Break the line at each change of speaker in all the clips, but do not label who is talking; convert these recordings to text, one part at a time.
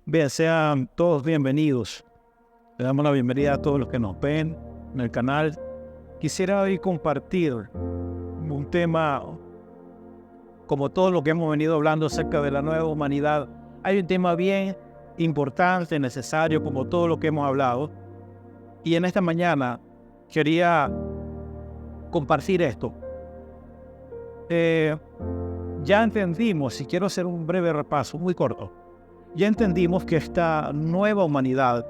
Bien, sean todos bienvenidos. Le damos la bienvenida a todos los que nos ven en el canal. Quisiera hoy compartir un tema, como todo lo que hemos venido hablando acerca de la nueva humanidad. Hay un tema bien importante, necesario, como todo lo que hemos hablado. Y en esta mañana quería compartir esto. Ya entendimos, y quiero hacer un breve repaso, muy corto. Ya entendimos que esta nueva humanidad,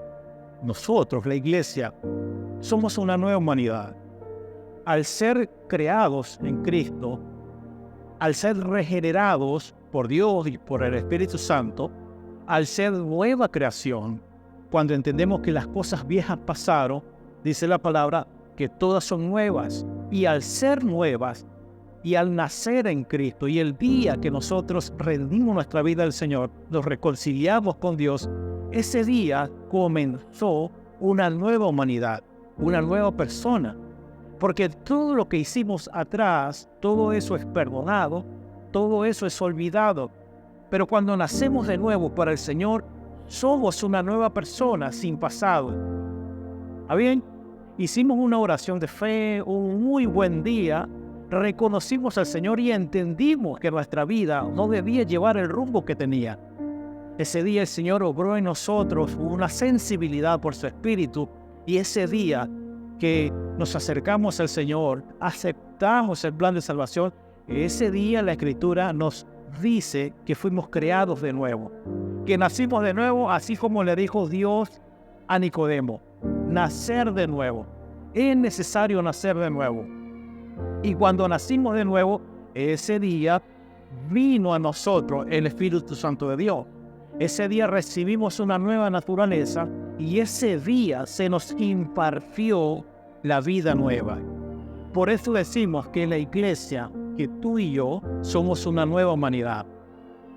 nosotros, la iglesia, somos una nueva humanidad. Al ser creados en Cristo, al ser regenerados por Dios y por el Espíritu Santo, al ser nueva creación, cuando entendemos que las cosas viejas pasaron, dice la palabra que todas son nuevas. Y al ser nuevas, y al nacer en Cristo, y el día que nosotros rendimos nuestra vida al Señor, nos reconciliamos con Dios, ese día comenzó una nueva humanidad, una nueva persona. Porque todo lo que hicimos atrás, todo eso es perdonado, todo eso es olvidado. Pero cuando nacemos de nuevo para el Señor, somos una nueva persona sin pasado. ¿Está bien? Hicimos una oración de fe, un muy buen día, reconocimos al Señor y entendimos que nuestra vida no debía llevar el rumbo que tenía. Ese día el Señor obró en nosotros una sensibilidad por su Espíritu, y ese día que nos acercamos al Señor, aceptamos el plan de salvación, ese día la Escritura nos dice que fuimos creados de nuevo, que nacimos de nuevo, así como le dijo Dios a Nicodemo: nacer de nuevo. Es necesario nacer de nuevo. Y cuando nacimos de nuevo, ese día vino a nosotros el Espíritu Santo de Dios. Ese día recibimos una nueva naturaleza y ese día se nos impartió la vida nueva. Por eso decimos que la iglesia, que tú y yo, somos una nueva humanidad.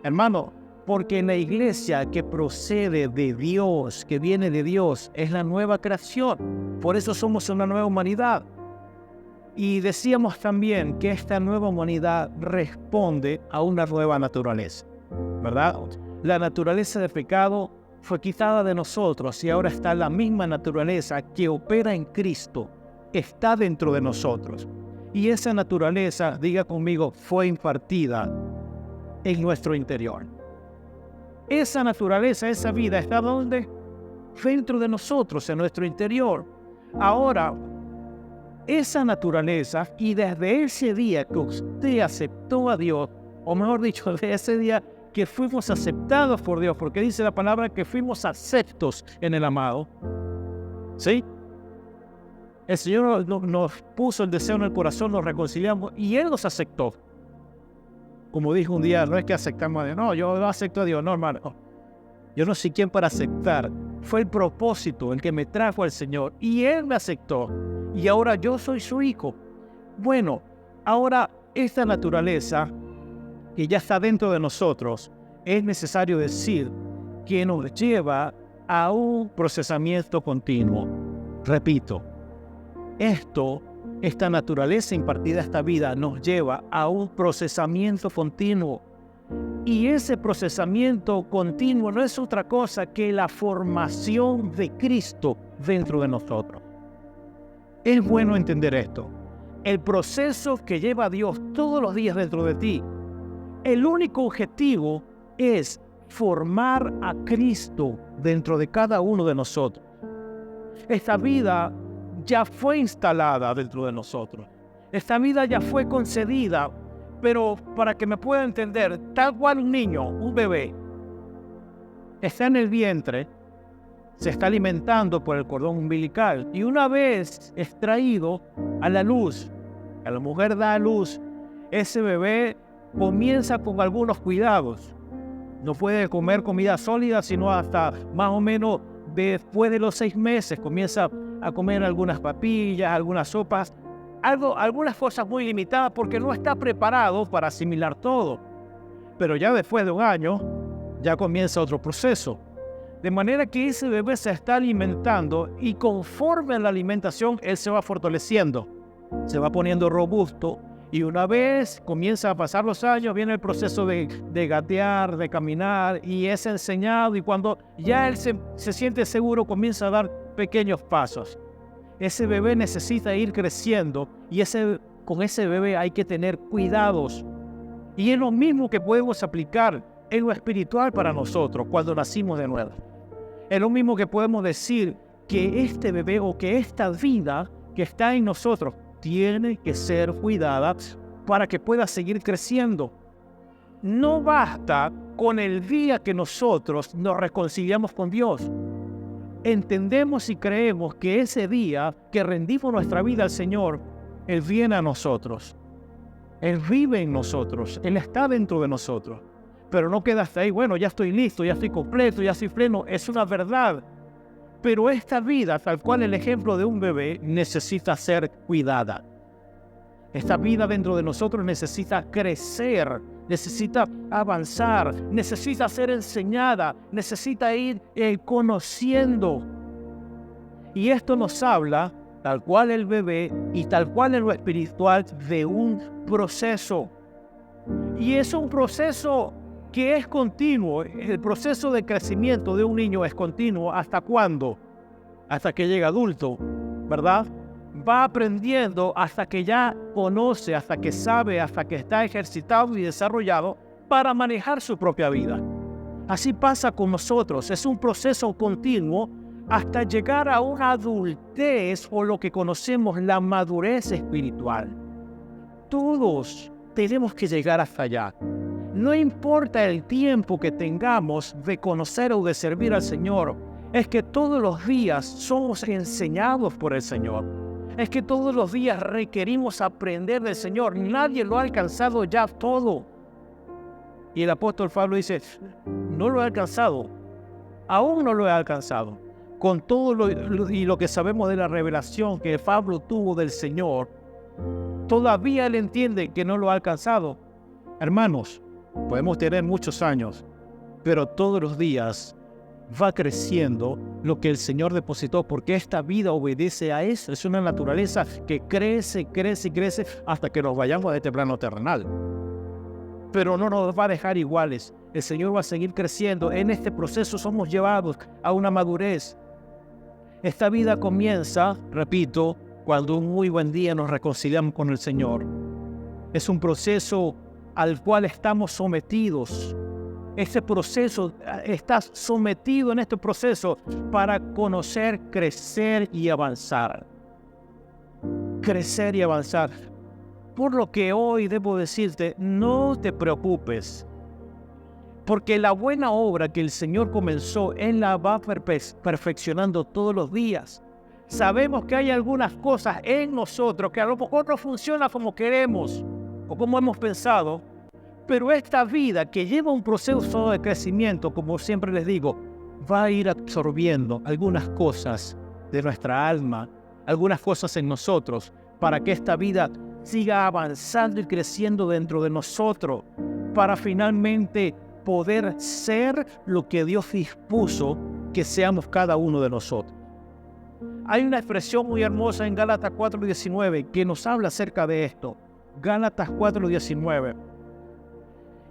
Hermano, porque la iglesia que procede de Dios, que viene de Dios, es la nueva creación. Por eso somos una nueva humanidad. Y decíamos también que esta nueva humanidad responde a una nueva naturaleza, ¿verdad? La naturaleza de pecado fue quitada de nosotros y ahora está la misma naturaleza que opera en Cristo, está dentro de nosotros. Y esa naturaleza, diga conmigo, fue impartida en nuestro interior. Esa naturaleza, esa vida, ¿está dónde? Dentro de nosotros, en nuestro interior. Ahora, esa naturaleza, y desde ese día que usted aceptó a Dios, o mejor dicho, desde ese día que fuimos aceptados por Dios, porque dice la palabra que fuimos aceptos en el amado, ¿sí? El Señor nos puso el deseo en el corazón, nos reconciliamos y Él nos aceptó. Como dijo un día, no es que aceptamos a Dios, no, yo no acepto a Dios, no, hermano. Yo no sé quién para aceptar. Fue el propósito el que me trajo al Señor y Él me aceptó. Y ahora yo soy su hijo. Bueno, ahora esta naturaleza que ya está dentro de nosotros, es necesario decir que nos lleva a un procesamiento continuo. Repito, esta naturaleza impartida a esta vida nos lleva a un procesamiento continuo. Y ese procesamiento continuo no es otra cosa que la formación de Cristo dentro de nosotros. Es bueno entender esto. El proceso que lleva a Dios todos los días dentro de ti, el único objetivo es formar a Cristo dentro de cada uno de nosotros. Esta vida ya fue instalada dentro de nosotros. Esta vida ya fue concedida, pero para que me pueda entender, tal cual un niño, un bebé, está en el vientre, se está alimentando por el cordón umbilical y una vez extraído a la luz, a la mujer da a luz, ese bebé comienza con algunos cuidados. No puede comer comida sólida, sino hasta más o menos después de los 6 meses comienza a comer algunas papillas, algunas sopas, algunas cosas muy limitadas porque no está preparado para asimilar todo. Pero ya después de un año, ya comienza otro proceso. De manera que ese bebé se está alimentando y conforme a la alimentación, él se va fortaleciendo, se va poniendo robusto Y una vez comienza a pasar los años, viene el proceso de gatear, de caminar, y es enseñado. Y cuando ya él se siente seguro, comienza a dar pequeños pasos. Ese bebé necesita ir creciendo y con ese bebé hay que tener cuidados. Y es lo mismo que podemos aplicar en lo espiritual para nosotros cuando nacimos de nuevo. Es lo mismo que podemos decir que este bebé o que esta vida que está en nosotros tiene que ser cuidada para que pueda seguir creciendo. No basta con el día que nosotros nos reconciliamos con Dios. Entendemos y creemos que ese día que rendimos nuestra vida al Señor, Él viene a nosotros. Él vive en nosotros. Él está dentro de nosotros. Pero no queda hasta ahí. Bueno, ya estoy listo, ya estoy completo, ya estoy pleno. Es una verdad. Pero esta vida, tal cual el ejemplo de un bebé, necesita ser cuidada. Esta vida dentro de nosotros necesita crecer, necesita avanzar, necesita ser enseñada, necesita ir conociendo. Y esto nos habla, tal cual el bebé y tal cual en lo espiritual, de un proceso. Y es un proceso que es continuo. El proceso de crecimiento de un niño es continuo. ¿Hasta cuándo? Hasta que llega adulto, ¿verdad? Va aprendiendo hasta que ya conoce, hasta que sabe, hasta que está ejercitado y desarrollado para manejar su propia vida. Así pasa con nosotros. Es un proceso continuo hasta llegar a una adultez o lo que conocemos la madurez espiritual. Todos tenemos que llegar hasta allá. No importa el tiempo que tengamos de conocer o de servir al Señor, es que todos los días somos enseñados por el Señor. Es que todos los días requerimos aprender del Señor. Nadie lo ha alcanzado ya todo. Y el apóstol Pablo dice, no lo he alcanzado. Aún no lo he alcanzado. Con todo lo que sabemos de la revelación que Pablo tuvo del Señor, todavía él entiende que no lo ha alcanzado. Hermanos, podemos tener muchos años, pero todos los días va creciendo lo que el Señor depositó, porque esta vida obedece a eso. Es una naturaleza que crece, crece y crece hasta que nos vayamos de este plano terrenal. Pero no nos va a dejar iguales. El Señor va a seguir creciendo. En este proceso somos llevados a una madurez. Esta vida comienza, repito, cuando un muy buen día nos reconciliamos con el Señor. Es un proceso al cual estamos sometidos. Este proceso, estás sometido en este proceso para conocer, crecer y avanzar. Crecer y avanzar. Por lo que hoy debo decirte, no te preocupes, porque la buena obra que el Señor comenzó, Él la va perfeccionando todos los días. Sabemos que hay algunas cosas en nosotros que a lo mejor no funcionan como queremos o como hemos pensado, pero esta vida que lleva un proceso de crecimiento, como siempre les digo, va a ir absorbiendo algunas cosas de nuestra alma, algunas cosas en nosotros, para que esta vida siga avanzando y creciendo dentro de nosotros, para finalmente poder ser lo que Dios dispuso que seamos cada uno de nosotros. Hay una expresión muy hermosa en Gálatas 4:19 que nos habla acerca de esto. Gálatas 4:19.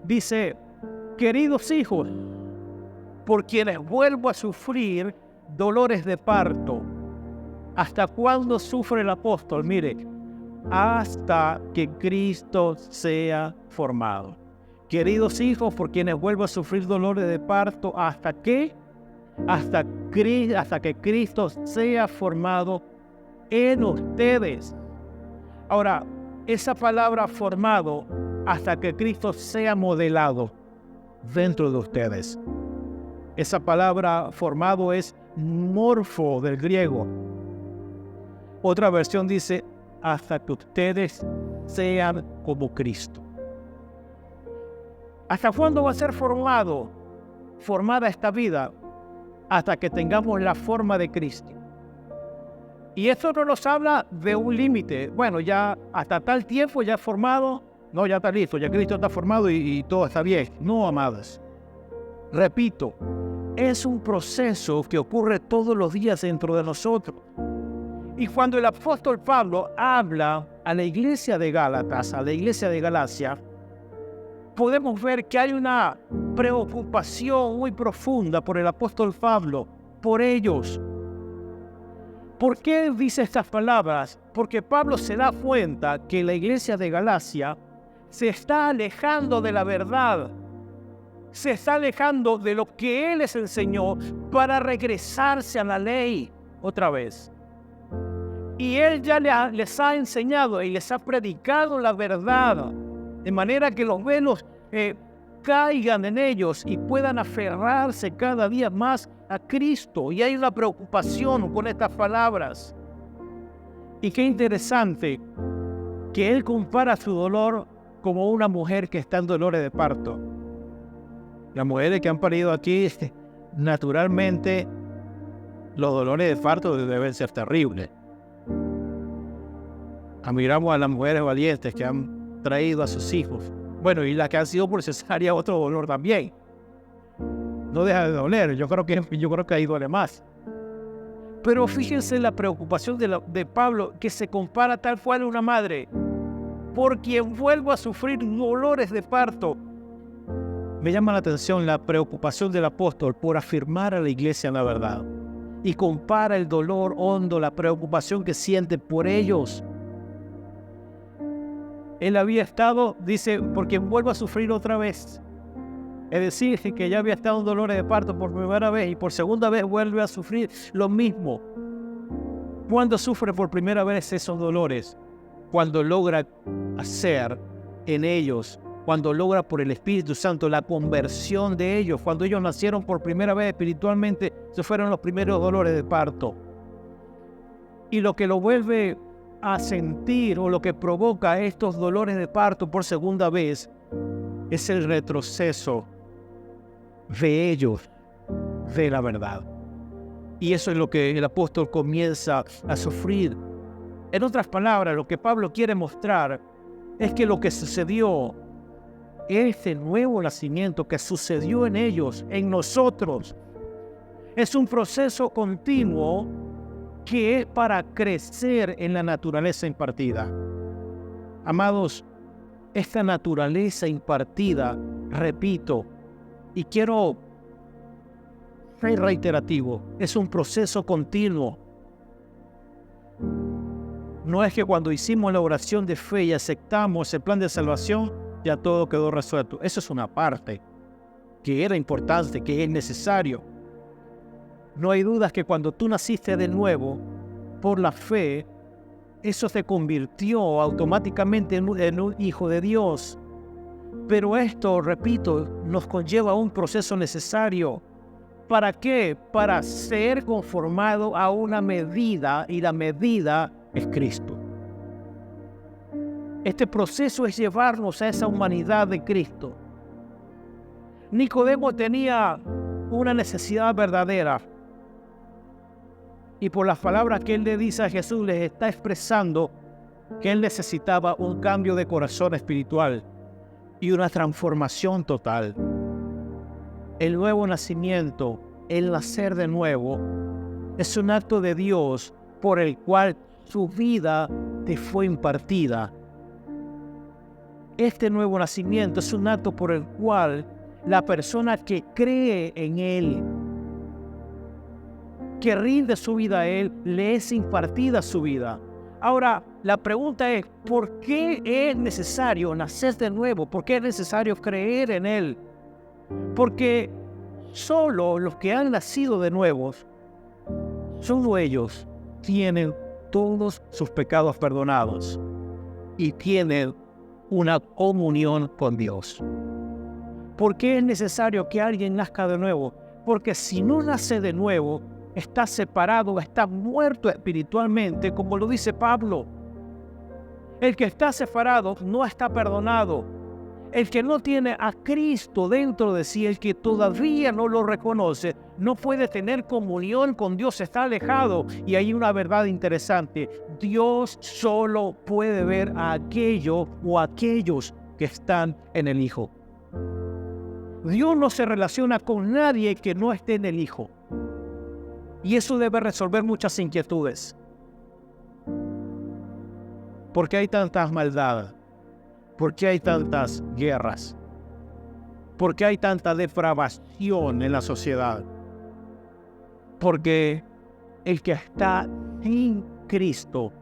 Dice, queridos hijos, por quienes vuelvo a sufrir dolores de parto. ¿Hasta cuándo sufre el apóstol? Mire, hasta que Cristo sea formado. Queridos hijos, por quienes vuelvo a sufrir dolores de parto, ¿hasta qué? Hasta que Cristo sea formado en ustedes. Ahora, esa palabra formado, hasta que Cristo sea modelado dentro de ustedes. Esa palabra formado es morfo del griego. Otra versión dice, hasta que ustedes sean como Cristo. ¿Hasta cuándo va a ser formada esta vida? Hasta que tengamos la forma de Cristo. Y esto no nos habla de un límite. Bueno, ya hasta tal tiempo ya formado, no, ya está listo, ya Cristo está formado y todo está bien. No, amados. Repito, es un proceso que ocurre todos los días dentro de nosotros. Y cuando el apóstol Pablo habla a la iglesia de Gálatas, a la iglesia de Galacia, podemos ver que hay una preocupación muy profunda por el apóstol Pablo, por ellos. ¿Por qué dice estas palabras? Porque Pablo se da cuenta que la iglesia de Galacia se está alejando de la verdad, se está alejando de lo que él les enseñó para regresarse a la ley otra vez. Y él ya les ha enseñado y les ha predicado la verdad, de manera que los velos caigan en ellos y puedan aferrarse cada día más a Cristo. Y hay una preocupación con estas palabras. Y qué interesante que él compara su dolor como una mujer que está en dolores de parto. Las mujeres que han parido aquí, naturalmente, los dolores de parto deben ser terribles. Admiramos a las mujeres valientes que han traído a sus hijos. Bueno, y las que han sido por cesárea, otro dolor también. No deja de doler, yo creo que ahí duele más. Pero fíjense la preocupación de Pablo, que se compara tal cual a una madre, por quien vuelvo a sufrir dolores de parto. Me llama la atención la preocupación del apóstol por afirmar a la iglesia en la verdad. Y compara el dolor hondo, la preocupación que siente por ellos. Él había estado, dice, por quien vuelvo a sufrir otra vez. Es decir, que ya había estado en dolores de parto por primera vez y por segunda vez vuelve a sufrir lo mismo. ¿Cuándo sufre por primera vez esos dolores? Cuando logra hacer en ellos, cuando logra por el Espíritu Santo la conversión de ellos, cuando ellos nacieron por primera vez espiritualmente, esos fueron los primeros dolores de parto. Y lo que lo vuelve a sentir o lo que provoca estos dolores de parto por segunda vez es el retroceso de ellos de la verdad. Y eso es lo que el apóstol comienza a sufrir. En otras palabras, lo que Pablo quiere mostrar es que lo que sucedió, este nuevo nacimiento que sucedió en ellos, en nosotros, es un proceso continuo que es para crecer en la naturaleza impartida. Amados, esta naturaleza impartida, repito, y quiero ser reiterativo, es un proceso continuo. No es que cuando hicimos la oración de fe y aceptamos el plan de salvación, ya todo quedó resuelto. Eso es una parte que era importante, que es necesario. No hay dudas que cuando tú naciste de nuevo, por la fe, eso te convirtió automáticamente en un hijo de Dios. Pero esto, repito, nos conlleva a un proceso necesario. ¿Para qué? Para ser conformado a una medida, y la medida es Cristo. Este proceso es llevarnos a esa humanidad de Cristo. Nicodemo tenía una necesidad verdadera. Y por las palabras que él le dice a Jesús, les está expresando que él necesitaba un cambio de corazón espiritual y una transformación total. El nuevo nacimiento, el nacer de nuevo, es un acto de Dios por el cual su vida te fue impartida. Este nuevo nacimiento es un acto por el cual la persona que cree en Él, que rinde su vida a Él, le es impartida su vida. Ahora, la pregunta es, ¿por qué es necesario nacer de nuevo? ¿Por qué es necesario creer en Él? Porque solo los que han nacido de nuevo, solo ellos tienen todos sus pecados perdonados y tienen una comunión con Dios. ¿Por qué es necesario que alguien nazca de nuevo? Porque si no nace de nuevo, está separado, está muerto espiritualmente, como lo dice Pablo. El que está separado no está perdonado. El que no tiene a Cristo dentro de sí, el que todavía no lo reconoce, no puede tener comunión con Dios, está alejado. Y hay una verdad interesante: Dios solo puede ver a aquello o a aquellos que están en el Hijo. Dios no se relaciona con nadie que no esté en el Hijo. Y eso debe resolver muchas inquietudes. ¿Por qué hay tantas maldades? ¿Por qué hay tantas guerras? ¿Por qué hay tanta depravación en la sociedad? Porque el que está en Cristo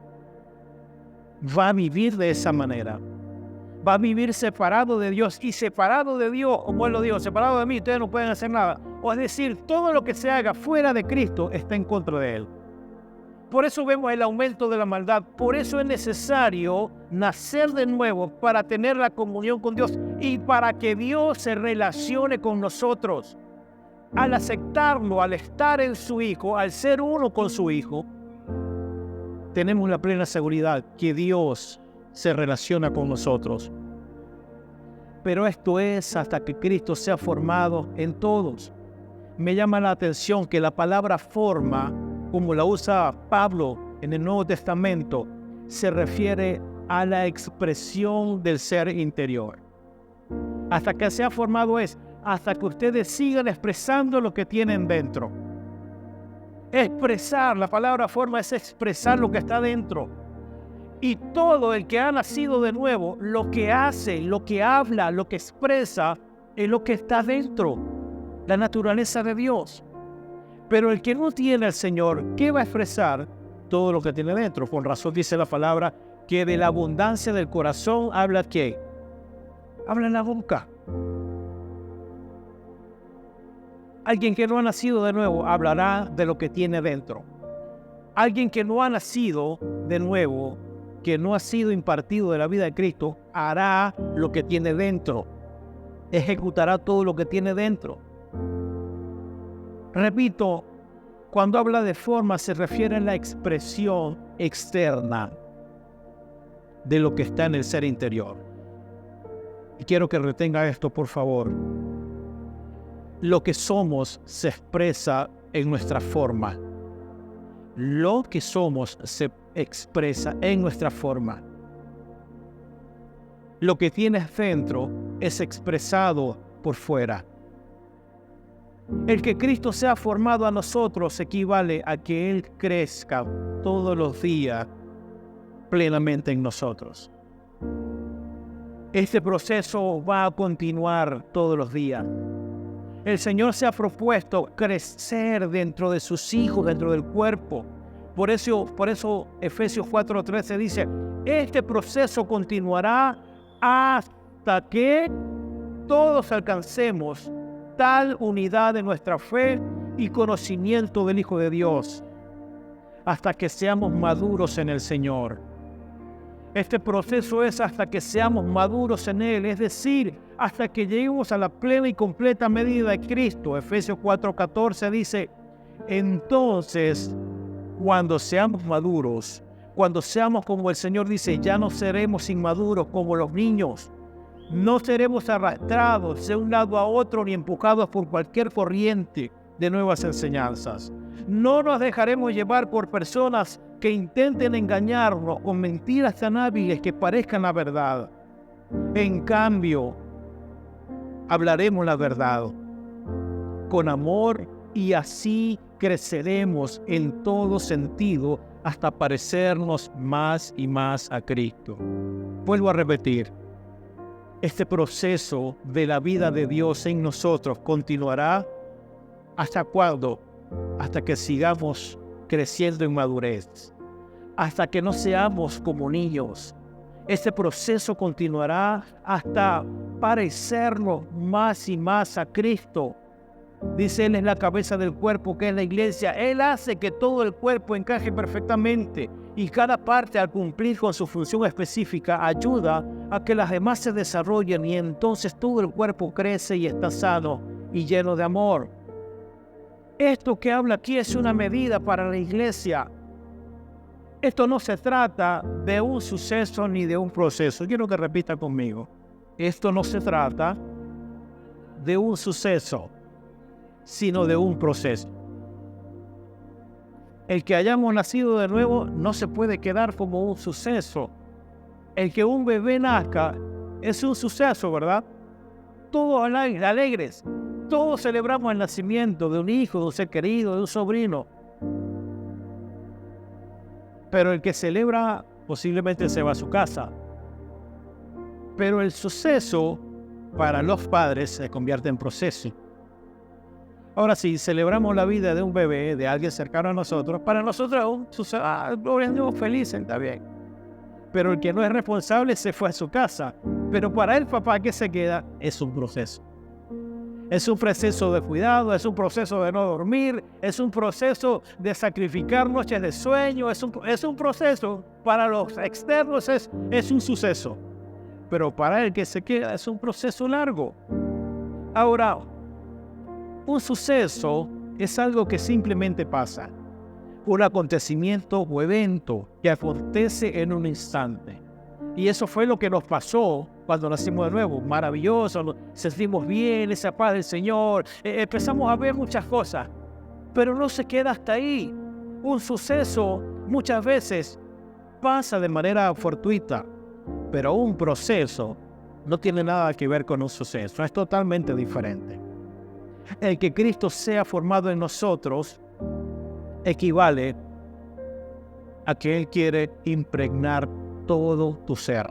va a vivir de esa manera. Va a vivir separado de Dios. Y separado de Dios, como Él lo dijo, separado de mí, ustedes no pueden hacer nada. O es decir, todo lo que se haga fuera de Cristo está en contra de Él. Por eso vemos el aumento de la maldad. Por eso es necesario nacer de nuevo para tener la comunión con Dios y para que Dios se relacione con nosotros. Al aceptarlo, al estar en su Hijo, al ser uno con su Hijo, tenemos la plena seguridad que Dios se relaciona con nosotros. Pero esto es hasta que Cristo sea formado en todos. Me llama la atención que la palabra forma, como la usa Pablo en el Nuevo Testamento, se refiere a la expresión del ser interior. Hasta que sea formado es hasta que ustedes sigan expresando lo que tienen dentro. Expresar, la palabra forma es expresar lo que está dentro. Y todo el que ha nacido de nuevo, lo que hace, lo que habla, lo que expresa, es lo que está dentro, la naturaleza de Dios. Pero el que no tiene al Señor, ¿qué va a expresar? Todo lo que tiene dentro. Con razón dice la palabra que de la abundancia del corazón habla ¿qué? Habla en la boca. Alguien que no ha nacido de nuevo hablará de lo que tiene dentro. Alguien que no ha nacido de nuevo, que no ha sido impartido de la vida de Cristo, hará lo que tiene dentro. Ejecutará todo lo que tiene dentro. Repito, cuando habla de forma se refiere a la expresión externa de lo que está en el ser interior. Y quiero que retenga esto, por favor. Lo que somos se expresa en nuestra forma. Lo que somos se expresa en nuestra forma. Lo que tienes dentro es expresado por fuera. El que Cristo sea formado a nosotros equivale a que Él crezca todos los días plenamente en nosotros. Este proceso va a continuar todos los días. El Señor se ha propuesto crecer dentro de sus hijos, dentro del cuerpo. Por eso Efesios 4:13 dice, este proceso continuará hasta que todos alcancemos tal unidad de nuestra fe y conocimiento del Hijo de Dios, hasta que seamos maduros en el Señor. Este proceso es hasta que seamos maduros en Él, es decir, hasta que lleguemos a la plena y completa medida de Cristo. Efesios 4:14 dice, entonces, cuando seamos maduros, cuando seamos como el Señor dice, ya no seremos inmaduros como los niños. No seremos arrastrados de un lado a otro ni empujados por cualquier corriente de nuevas enseñanzas. No nos dejaremos llevar por personas que intenten engañarnos con mentiras tan hábiles que parezcan la verdad. En cambio, hablaremos la verdad con amor y así creceremos en todo sentido hasta parecernos más y más a Cristo. Vuelvo a repetir. Este proceso de la vida de Dios en nosotros continuará ¿hasta cuándo? Hasta que sigamos creciendo en madurez, hasta que no seamos como niños. Este proceso continuará hasta parecernos más y más a Cristo. Dice, Él es la cabeza del cuerpo que es la iglesia. Él hace que todo el cuerpo encaje perfectamente y cada parte al cumplir con su función específica ayuda a que las demás se desarrollen y entonces todo el cuerpo crece y está sano y lleno de amor. Esto que habla aquí es una medida para la iglesia. Esto no se trata de un suceso ni de un proceso. Quiero que repita conmigo. Esto no se trata de un suceso, sino de un proceso. El que hayamos nacido de nuevo no se puede quedar como un suceso. El que un bebé nazca es un suceso, ¿verdad? Todos alegres. Todos celebramos el nacimiento de un hijo, de un ser querido, de un sobrino. Pero el que celebra posiblemente se va a su casa. Pero el suceso para los padres se convierte en proceso. Ahora, si celebramos la vida de un bebé, de alguien cercano a nosotros, para nosotros aún sucede, gloria a Dios, feliz, está bien. Pero el que no es responsable se fue a su casa. Pero para el papá que se queda es un proceso. Es un proceso de cuidado, es un proceso de no dormir, es un proceso de sacrificar noches de sueño, es un proceso, para los externos es un suceso. Pero para el que se queda es un proceso largo. Ahora, un suceso es algo que simplemente pasa. Un acontecimiento o evento que acontece en un instante. Y eso fue lo que nos pasó cuando nacimos de nuevo. Maravilloso, nos sentimos bien, esa paz del Señor. Empezamos a ver muchas cosas, pero no se queda hasta ahí. Un suceso muchas veces pasa de manera fortuita, pero un proceso no tiene nada que ver con un suceso. Es totalmente diferente. El que Cristo sea formado en nosotros equivale a que Él quiere impregnar todo tu ser.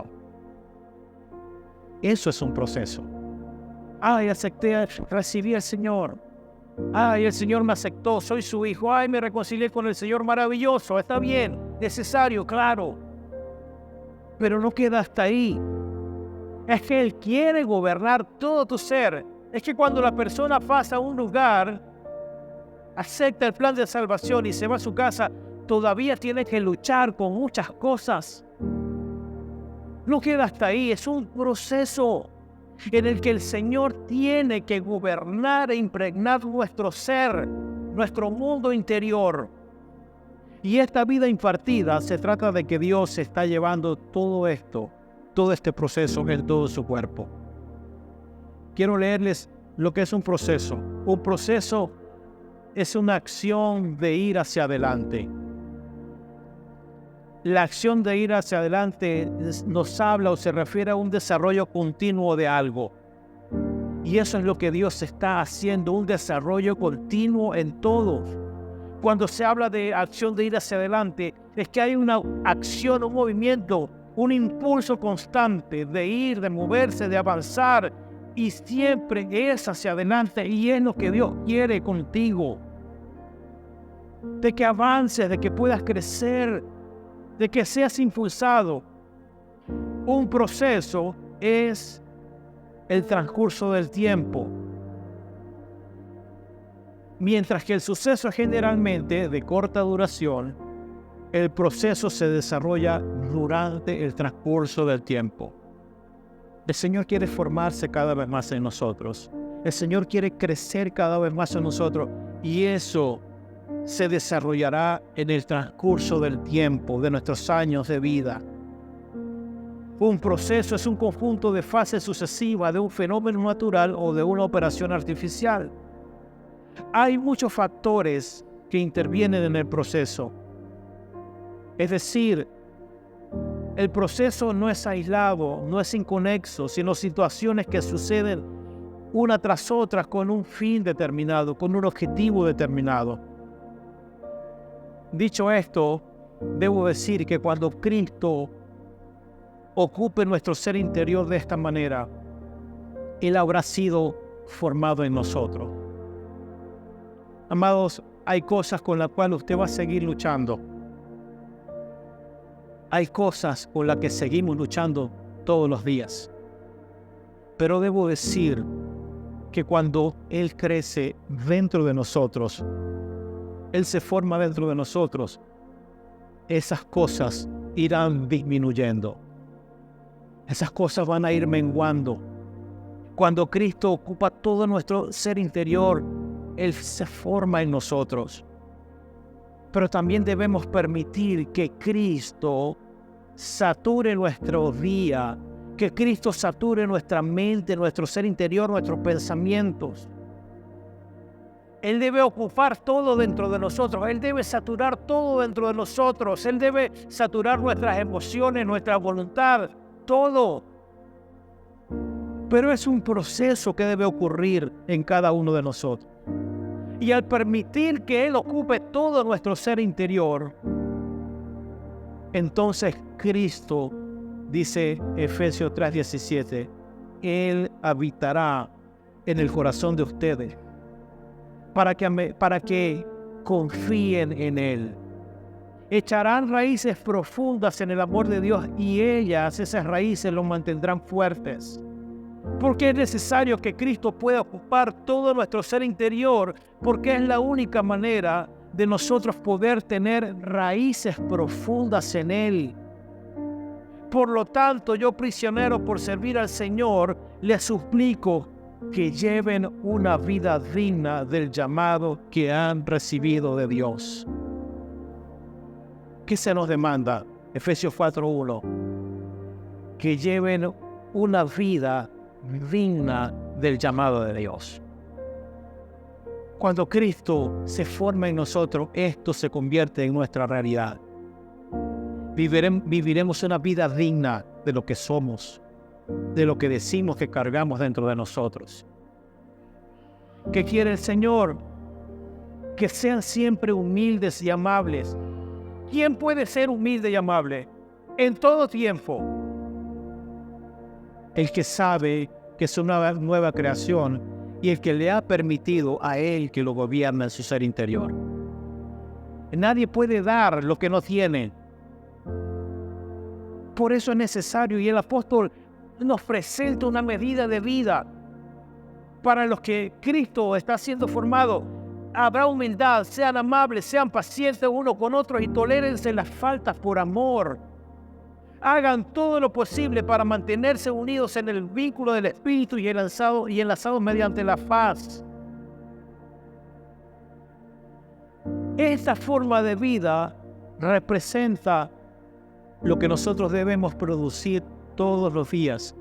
Eso es un proceso. Acepté, recibí al Señor. El Señor me aceptó, soy su hijo. Me reconcilié con el Señor, maravilloso, está bien, necesario, claro. Pero no queda hasta ahí. Es que Él quiere gobernar todo tu ser. Es que cuando la persona pasa a un lugar, acepta el plan de salvación y se va a su casa, todavía tiene que luchar con muchas cosas. No queda hasta ahí, es un proceso en el que el Señor tiene que gobernar e impregnar nuestro ser, nuestro mundo interior. Y esta vida impartida se trata de que Dios está llevando todo esto, todo este proceso en todo su cuerpo. Quiero leerles lo que es un proceso. Un proceso es una acción de ir hacia adelante. La acción de ir hacia adelante nos habla o se refiere a un desarrollo continuo de algo. Y eso es lo que Dios está haciendo, un desarrollo continuo en todo. Cuando se habla de acción de ir hacia adelante, es que hay una acción, un movimiento, un impulso constante de ir, de moverse, de avanzar. Y siempre es hacia adelante y es lo que Dios quiere contigo. De que avances, de que puedas crecer, de que seas impulsado. Un proceso es el transcurso del tiempo. Mientras que el suceso es generalmente de corta duración, el proceso se desarrolla durante el transcurso del tiempo. El Señor quiere formarse cada vez más en nosotros. El Señor quiere crecer cada vez más en nosotros. Y eso se desarrollará en el transcurso del tiempo, de nuestros años de vida. Un proceso es un conjunto de fases sucesivas de un fenómeno natural o de una operación artificial. Hay muchos factores que intervienen en el proceso. Es decir, el proceso no es aislado, no es inconexo, sino situaciones que suceden una tras otra con un fin determinado, con un objetivo determinado. Dicho esto, debo decir que cuando Cristo ocupe nuestro ser interior de esta manera, Él habrá sido formado en nosotros. Amados, hay cosas con las cuales usted va a seguir luchando. Hay cosas con las que seguimos luchando todos los días. Pero debo decir que cuando Él crece dentro de nosotros, Él se forma dentro de nosotros, esas cosas irán disminuyendo. Esas cosas van a ir menguando. Cuando Cristo ocupa todo nuestro ser interior, Él se forma en nosotros. Pero también debemos permitir que Cristo sature nuestro día, que Cristo sature nuestra mente, nuestro ser interior, nuestros pensamientos. Él debe ocupar todo dentro de nosotros. Él debe saturar todo dentro de nosotros. Él debe saturar nuestras emociones, nuestra voluntad, todo. Pero es un proceso que debe ocurrir en cada uno de nosotros. Y al permitir que Él ocupe todo nuestro ser interior, entonces Cristo, dice Efesios 3:17, Él habitará en el corazón de ustedes para que confíen en Él. Echarán raíces profundas en el amor de Dios y esas raíces, los mantendrán fuertes. Porque es necesario que Cristo pueda ocupar todo nuestro ser interior, porque es la única manera de nosotros poder tener raíces profundas en Él. Por lo tanto, yo, prisionero por servir al Señor, les suplico que lleven una vida digna del llamado que han recibido de Dios. ¿Qué se nos demanda? Efesios 4:1. Que lleven una vida digna del llamado de Dios. Cuando Cristo se forma en nosotros, esto se convierte en nuestra realidad. Viviremos una vida digna de lo que somos, de lo que decimos que cargamos dentro de nosotros. ¿Qué quiere el Señor? Que sean siempre humildes y amables. ¿Quién puede ser humilde y amable? En todo tiempo. El que sabe que es una nueva creación y el que le ha permitido a Él que lo gobierne en su ser interior. Nadie puede dar lo que no tiene. Por eso es necesario, y el apóstol nos presenta una medida de vida para los que Cristo está siendo formado. Habrá humildad, sean amables, sean pacientes unos con otros y tolérense las faltas por amor. Hagan todo lo posible para mantenerse unidos en el vínculo del Espíritu y enlazados mediante la paz. Esta forma de vida representa lo que nosotros debemos producir todos los días,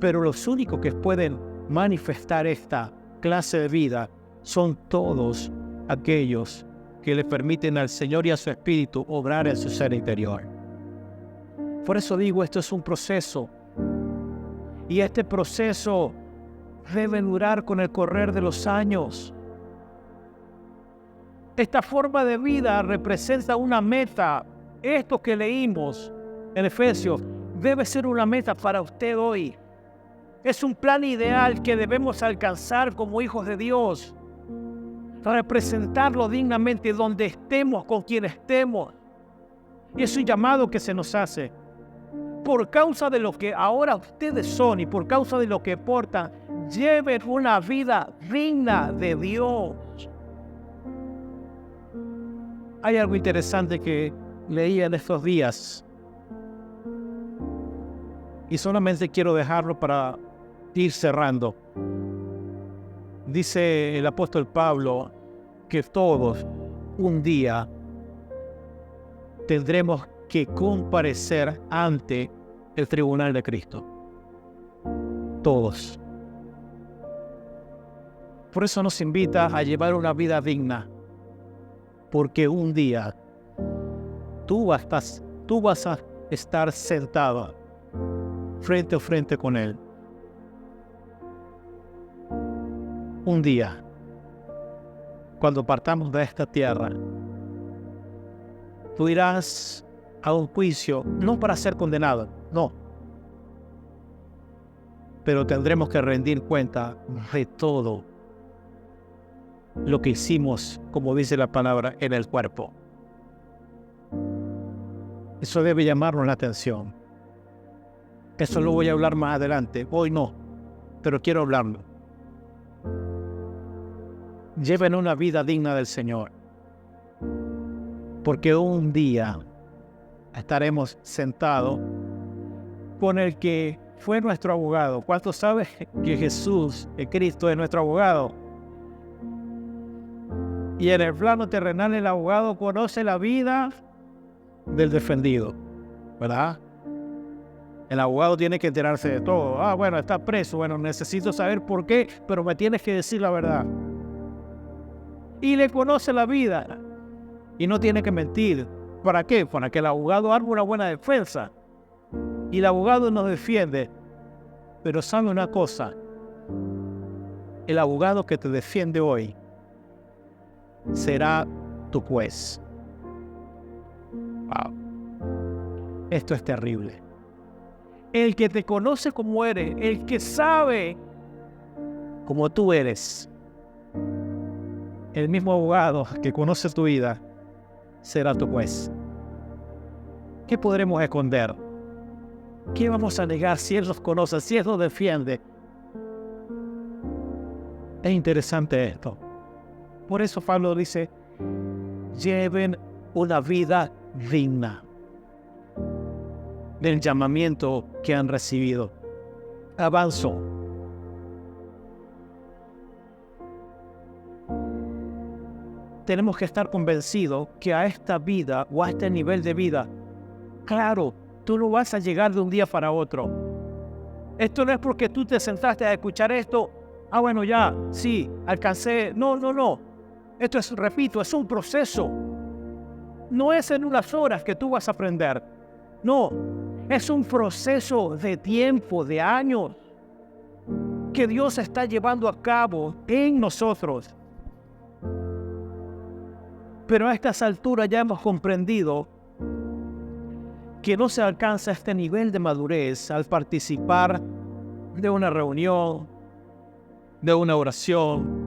pero los únicos que pueden manifestar esta clase de vida son todos aquellos que le permiten al Señor y a su Espíritu obrar en su ser interior. Por eso digo, esto es un proceso. Y este proceso debe durar con el correr de los años. Esta forma de vida representa una meta. Esto que leímos en Efesios debe ser una meta para usted hoy. Es un plan ideal que debemos alcanzar como hijos de Dios. Representarlo dignamente donde estemos, con quien estemos. Y es un llamado que se nos hace. Por causa de lo que ahora ustedes son y por causa de lo que portan, lleven una vida digna de Dios. Hay algo interesante que leí en estos días y solamente quiero dejarlo para ir cerrando. Dice el apóstol Pablo que todos un día tendremos que comparecer ante el tribunal de Cristo. Todos. Por eso nos invita a llevar una vida digna, porque un día tú vas a estar sentado frente a frente con Él. Un día, cuando partamos de esta tierra, tú irás a un juicio, no para ser condenado, no. Pero tendremos que rendir cuenta de todo lo que hicimos, como dice la palabra, en el cuerpo. Eso debe llamarnos la atención. Eso lo voy a hablar más adelante, hoy no, pero quiero hablarlo. Lleven una vida digna del Señor, porque un día estaremos sentados con el que fue nuestro abogado. ¿Cuántos saben que Jesús, que Cristo, es nuestro abogado? Y en el plano terrenal el abogado conoce la vida del defendido, ¿verdad? El abogado tiene que enterarse de todo. Bueno, está preso. Bueno, necesito saber por qué, pero me tienes que decir la verdad. Y le conoce la vida y no tiene que mentir. ¿Para qué? Para que el abogado arme una buena defensa. Y el abogado nos defiende. Pero sabe una cosa. El abogado que te defiende hoy será tu juez. Wow. Esto es terrible. El que te conoce como eres, el que sabe como tú eres, el mismo abogado que conoce tu vida, será tu juez. ¿Qué podremos esconder? ¿Qué vamos a negar si Él nos conoce, si Él nos defiende? Es interesante esto. Por eso Pablo dice, lleven una vida digna del llamamiento que han recibido. Avanzo. Tenemos que estar convencidos que a esta vida o a este nivel de vida, claro, tú no vas a llegar de un día para otro. Esto no es porque tú te sentaste a escuchar esto, bueno ya, sí, alcancé. No. Esto es, repito, es un proceso. No es en unas horas que tú vas a aprender. No, es un proceso de tiempo, de años, que Dios está llevando a cabo en nosotros. Pero a estas alturas ya hemos comprendido que no se alcanza este nivel de madurez al participar de una reunión, de una oración,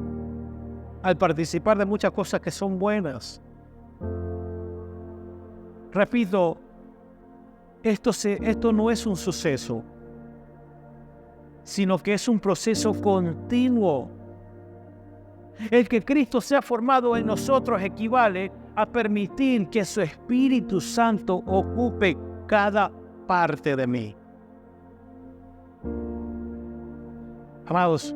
al participar de muchas cosas que son buenas. Repito, esto no es un suceso, sino que es un proceso continuo. El que Cristo sea formado en nosotros equivale a permitir que su Espíritu Santo ocupe cada parte de mí. Amados,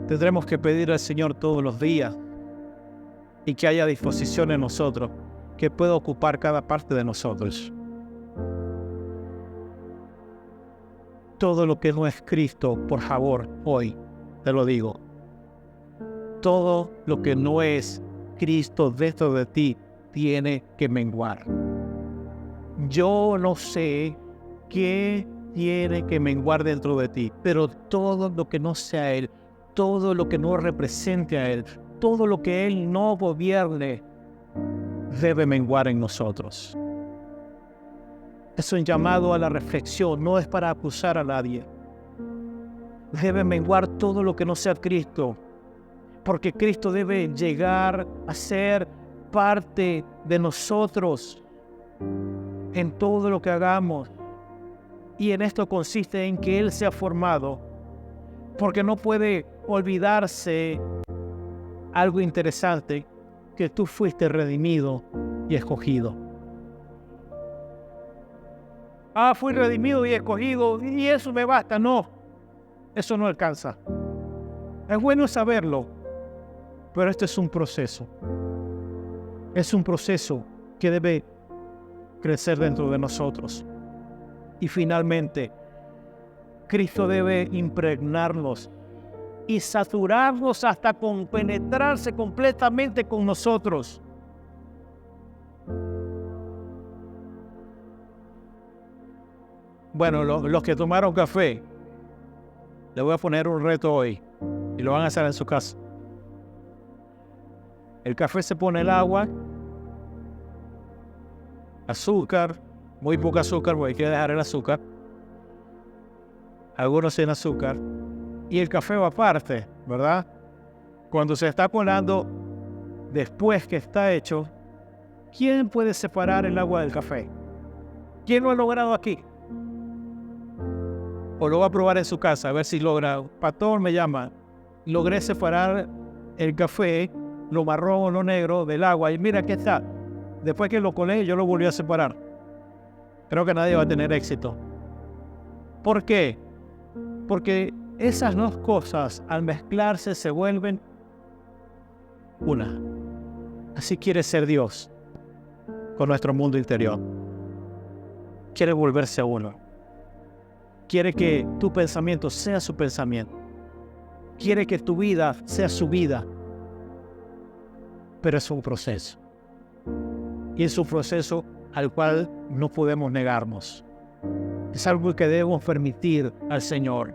tendremos que pedir al Señor todos los días y que haya disposición en nosotros que pueda ocupar cada parte de nosotros. Todo lo que no es Cristo, por favor, hoy te lo digo. Todo lo que no es Cristo dentro de ti tiene que menguar. Yo no sé qué tiene que menguar dentro de ti, pero todo lo que no sea Él, todo lo que no represente a Él, todo lo que Él no gobierne, debe menguar en nosotros. Es un llamado a la reflexión, no es para acusar a nadie. Debe menguar todo lo que no sea Cristo, porque Cristo debe llegar a ser parte de nosotros en todo lo que hagamos. Y en esto consiste en que Él sea formado, porque no puede olvidarse algo interesante, que tú fuiste redimido y escogido. Fui redimido y escogido y eso me basta. No, eso no alcanza. Es bueno saberlo, pero este es un proceso. Es un proceso que debe crecer dentro de nosotros. Y finalmente, Cristo debe impregnarnos y saturarnos hasta compenetrarse completamente con nosotros. Bueno, los que tomaron café, les voy a poner un reto hoy y lo van a hacer en su casa. El café se pone el agua, azúcar, muy poco azúcar porque hay que dejar el azúcar, algunos sin azúcar, y el café va aparte, ¿verdad? Cuando se está colando, después que está hecho, ¿quién puede separar el agua del café? ¿Quién lo ha logrado aquí? O lo va a probar en su casa, a ver si logra. Pastor me llama, logré separar el café, lo marrón o lo negro del agua, y mira, aquí está. Después que lo colé, yo lo volví a separar. Creo que nadie va a tener éxito. ¿Por qué? Porque esas dos cosas, al mezclarse, se vuelven una. Así quiere ser Dios con nuestro mundo interior. Quiere volverse uno. Quiere que tu pensamiento sea su pensamiento. Quiere que tu vida sea su vida. Pero es un proceso. Y es un proceso al cual no podemos negarnos. Es algo que debemos permitir al Señor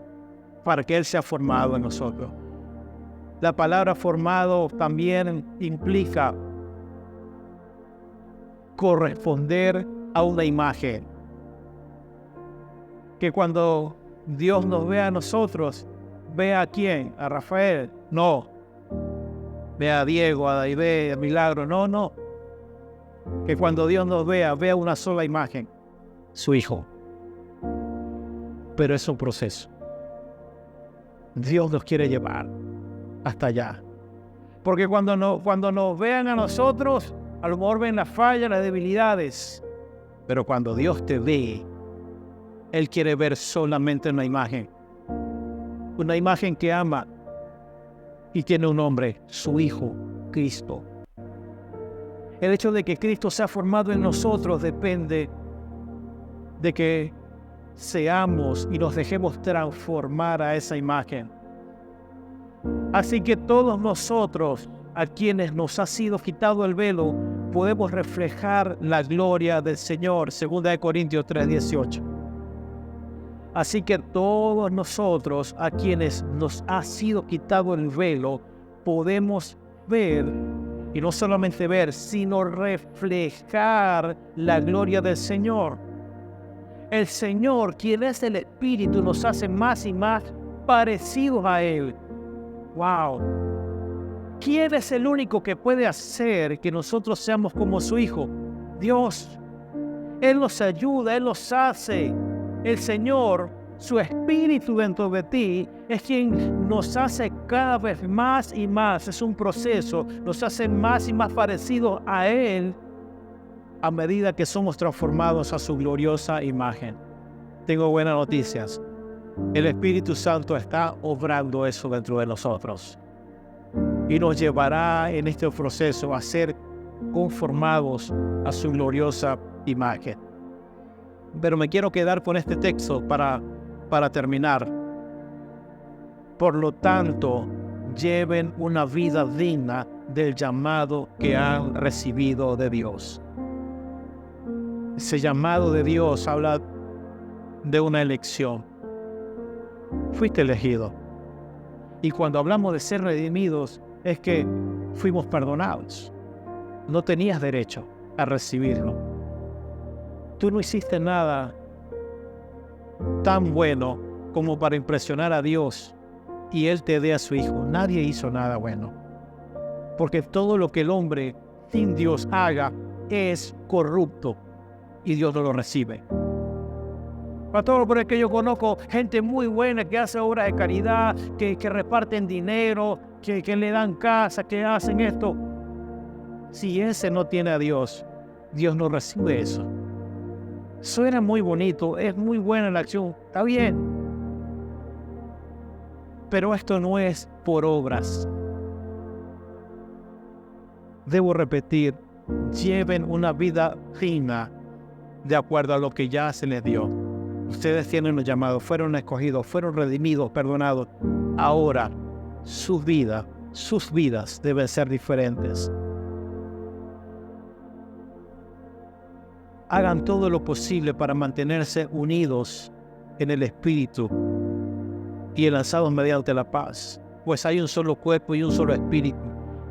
para que Él sea formado en nosotros. La palabra formado también implica corresponder a una imagen. Que cuando Dios nos vea a nosotros, ¿ve a quién? ¿A Rafael? No. ¿Ve a Diego, a David, a Milagro? No, no. Que cuando Dios nos vea una sola imagen, su Hijo. Pero es un proceso. Dios nos quiere llevar hasta allá. Porque cuando nos vean a nosotros, a lo mejor ven las fallas, las debilidades. Pero cuando Dios te ve, Él quiere ver solamente una imagen. Una imagen que ama y tiene un nombre, su Hijo, Cristo. El hecho de que Cristo se ha formado en nosotros depende de que seamos y nos dejemos transformar a esa imagen. Así que todos nosotros, a quienes nos ha sido quitado el velo, podemos reflejar la gloria del Señor, 2 Corintios 3:18. Así que todos nosotros, a quienes nos ha sido quitado el velo, podemos ver, y no solamente ver, sino reflejar la gloria del Señor. El Señor, quien es el Espíritu, nos hace más y más parecidos a Él. ¡Wow! ¿Quién es el único que puede hacer que nosotros seamos como su Hijo? Dios. Él nos ayuda, Él nos hace. El Señor, su Espíritu dentro de ti, es quien nos hace cada vez más y más. Es un proceso, nos hace más y más parecidos a Él a medida que somos transformados a su gloriosa imagen. Tengo buenas noticias. El Espíritu Santo está obrando eso dentro de nosotros y nos llevará en este proceso a ser conformados a su gloriosa imagen. Pero me quiero quedar con este texto para terminar. Por lo tanto, lleven una vida digna del llamado que han recibido de Dios. Ese llamado de Dios habla de una elección. Fuiste elegido. Y cuando hablamos de ser redimidos, es que fuimos perdonados. No tenías derecho a recibirlo. Tú no hiciste nada tan bueno como para impresionar a Dios y Él te dé a su Hijo. Nadie hizo nada bueno. Porque todo lo que el hombre sin Dios haga es corrupto y Dios no lo recibe. Pastor, por el que yo conozco gente muy buena que hace obras de caridad, que reparten dinero, que le dan casa, que hacen esto. Si ese no tiene a Dios, Dios no recibe eso. Suena muy bonito, es muy buena la acción, está bien. Pero esto no es por obras. Debo repetir, lleven una vida digna de acuerdo a lo que ya se les dio. Ustedes tienen los llamados, fueron escogidos, fueron redimidos, perdonados. Ahora, sus vidas deben ser diferentes. Hagan todo lo posible para mantenerse unidos en el Espíritu y enlazados mediante la paz, pues hay un solo cuerpo y un solo Espíritu.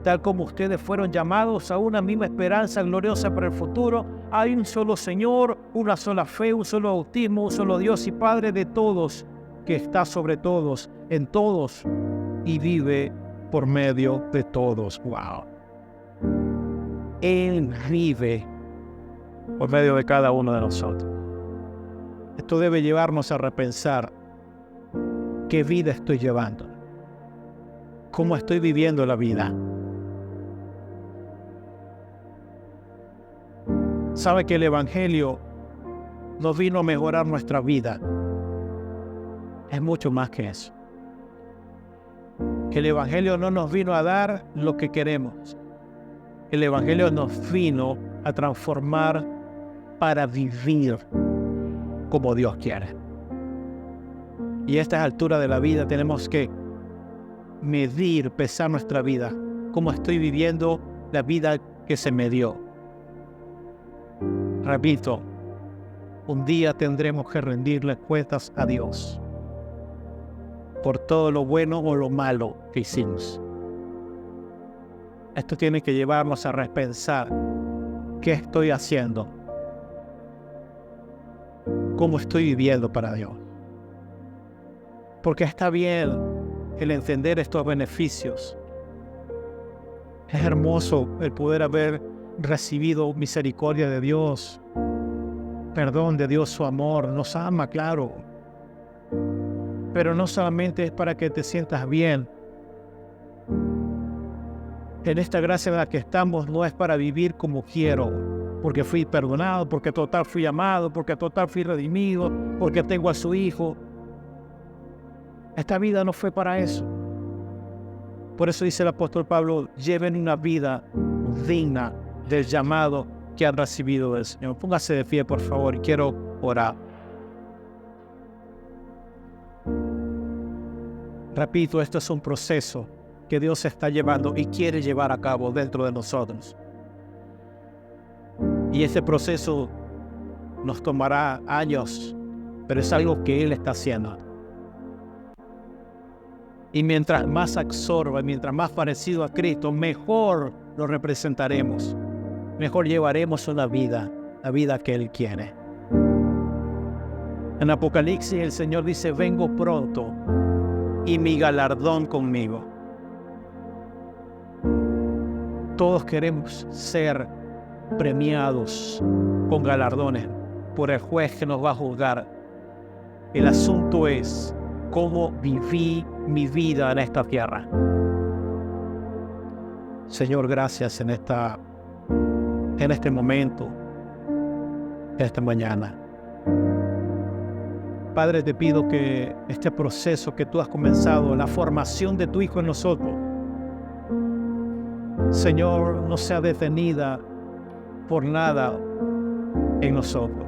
Tal como ustedes fueron llamados a una misma esperanza gloriosa para el futuro, hay un solo Señor, una sola fe, un solo bautismo, un solo Dios y Padre de todos, que está sobre todos, en todos, y vive por medio de todos. ¡Wow! Él vive por medio de cada uno de nosotros. Esto debe llevarnos a repensar qué vida estoy llevando, cómo estoy viviendo la vida. Sabe que el Evangelio no vino a mejorar nuestra vida. Es mucho más que eso. El Evangelio no nos vino a dar lo que queremos. El Evangelio nos vino a transformar para vivir como Dios quiere. Y a estas alturas de la vida tenemos que medir, pesar nuestra vida, cómo estoy viviendo la vida que se me dio. Repito, un día tendremos que rendirle cuentas a Dios por todo lo bueno o lo malo que hicimos. Esto tiene que llevarnos a repensar ¿Qué estoy haciendo? ¿Cómo estoy viviendo para Dios? Porque está bien el entender estos beneficios. Es hermoso el poder haber recibido misericordia de Dios, perdón de Dios, su amor. Nos ama, claro. Pero no solamente es para que te sientas bien. En esta gracia en la que estamos no es para vivir como quiero, porque fui perdonado, porque total fui amado, porque total fui redimido, porque tengo a su Hijo. Esta vida no fue para eso. Por eso dice el apóstol Pablo, lleven una vida digna del llamado que han recibido del Señor. Póngase de pie, por favor, quiero orar. Repito, esto es un proceso que Dios está llevando y quiere llevar a cabo dentro de nosotros. Y este proceso nos tomará años, pero es algo que Él está haciendo. Y mientras más absorba, mientras más parecido a Cristo, mejor lo representaremos. Mejor llevaremos una vida, la vida que Él quiere. En Apocalipsis el Señor dice, vengo pronto y mi galardón conmigo. Todos queremos ser premiados con galardones por el juez que nos va a juzgar. El asunto es cómo viví mi vida en esta tierra. Señor, gracias en este momento, esta mañana. Padre, te pido que este proceso que tú has comenzado, la formación de tu Hijo en nosotros, Señor, no sea detenida por nada en nosotros.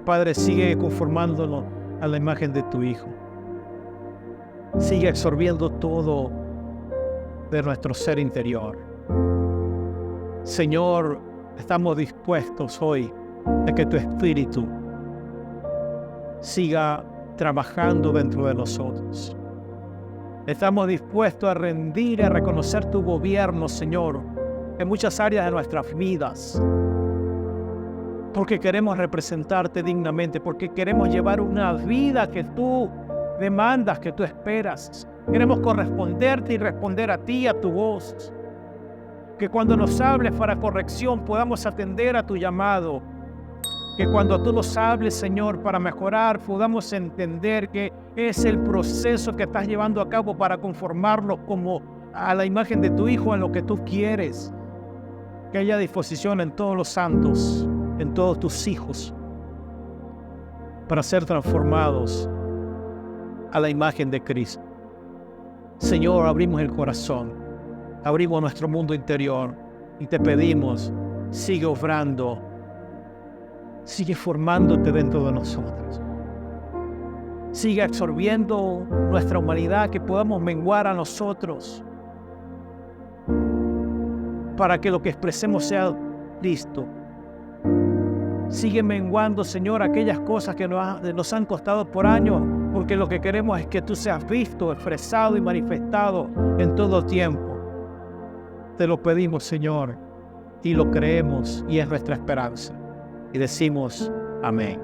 Padre, sigue conformándonos a la imagen de tu Hijo. Sigue absorbiendo todo de nuestro ser interior. Señor, estamos dispuestos hoy a que tu Espíritu siga trabajando dentro de nosotros. Estamos dispuestos a rendir y a reconocer tu gobierno, Señor, en muchas áreas de nuestras vidas. Porque queremos representarte dignamente, porque queremos llevar una vida que tú demandas, que tú esperas. Queremos corresponderte y responder a ti, a tu voz. Que cuando nos hables para corrección podamos atender a tu llamado. Que cuando tú nos hables, Señor, para mejorar, podamos entender que es el proceso que estás llevando a cabo para conformarnos como a la imagen de tu Hijo en lo que tú quieres. Que haya disposición en todos los santos, en todos tus hijos, para ser transformados a la imagen de Cristo. Señor, abrimos el corazón, abrimos nuestro mundo interior y te pedimos, sigue obrando, sigue formándote dentro de nosotros. Sigue absorbiendo nuestra humanidad, que podamos menguar a nosotros para que lo que expresemos sea Cristo. Sigue menguando, Señor, aquellas cosas que nos han costado por años, porque lo que queremos es que tú seas visto, expresado y manifestado en todo tiempo. Te lo pedimos, Señor, y lo creemos, y es nuestra esperanza. Y decimos amén.